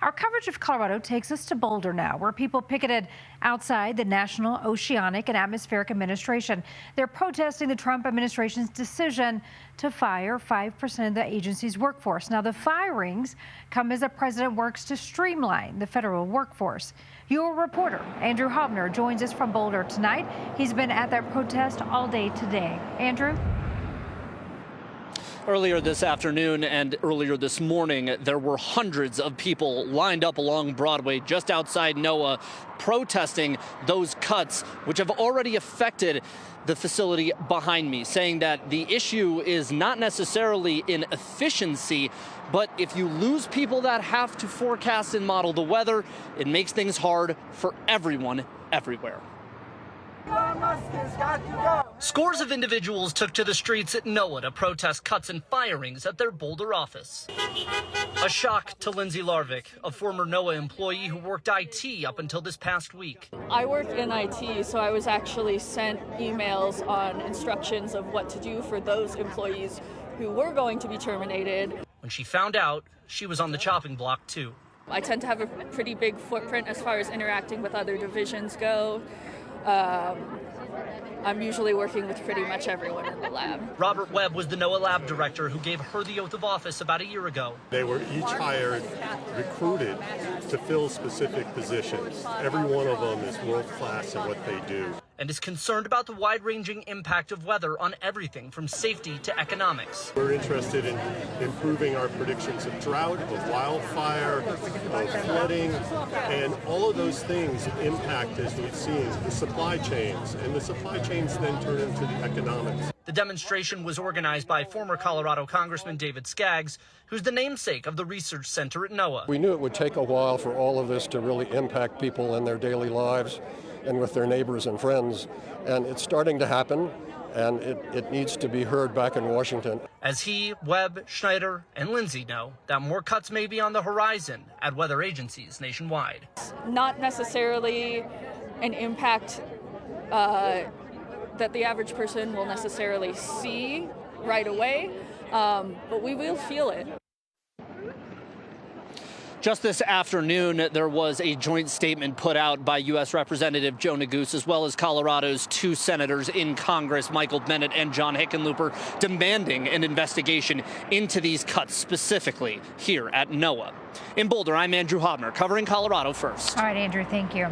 Our coverage of Colorado takes us to Boulder now, where people picketed outside the National Oceanic and Atmospheric Administration. They're protesting the Trump administration's decision to fire 5% of the agency's workforce. Now, the firings come as the president works to streamline the federal workforce. Your reporter, Andrew Hobner, joins us from Boulder tonight. He's been at that protest all day today. Andrew? Earlier this afternoon and earlier this morning, there were hundreds of people lined up along Broadway just outside NOAA protesting those cuts, which have already affected the facility behind me, saying that the issue is not necessarily in efficiency, but if you lose people that have to forecast and model the weather, it makes things hard for everyone everywhere. Scores of individuals took to the streets at NOAA to protest cuts and firings at their Boulder office. A shock to Lindsay Larvick, a former NOAA employee who worked IT up until this past week. I work in IT, so I was actually sent emails on instructions of what to do for those employees who were going to be terminated. When she found out, she was on the chopping block too. I tend to have a pretty big footprint as far as interacting with other divisions go. I'm usually working with pretty much everyone in the lab. Robert Webb was the NOAA lab director who gave her the oath of office about a year ago. They were each hired, recruited to fill specific positions. Every one of them is world class in what they do. And is concerned about the wide-ranging impact of weather on everything from safety to economics. We're interested in improving our predictions of drought, of wildfire, of flooding, and all of those things impact, as we've seen, the supply chains, and the supply chains then turn into the economics. The demonstration was organized by former Colorado Congressman David Skaggs, who's the namesake of the research center at NOAA. We knew it would take a while for all of this to really impact people in their daily lives and with their neighbors and friends, and it's starting to happen, and it needs to be heard back in Washington. As he, Webb, Schneider, and Lindsay know that more cuts may be on the horizon at weather agencies nationwide. Not necessarily an impact that the average person will necessarily see right away, but we will feel it. Just this afternoon, there was a joint statement put out by U.S. Representative Joe Neguse, as well as Colorado's two senators in Congress, Michael Bennet and John Hickenlooper, demanding an investigation into these cuts specifically here at NOAA. In Boulder, I'm Andrew Hobner, covering Colorado First. All right, Andrew, thank you.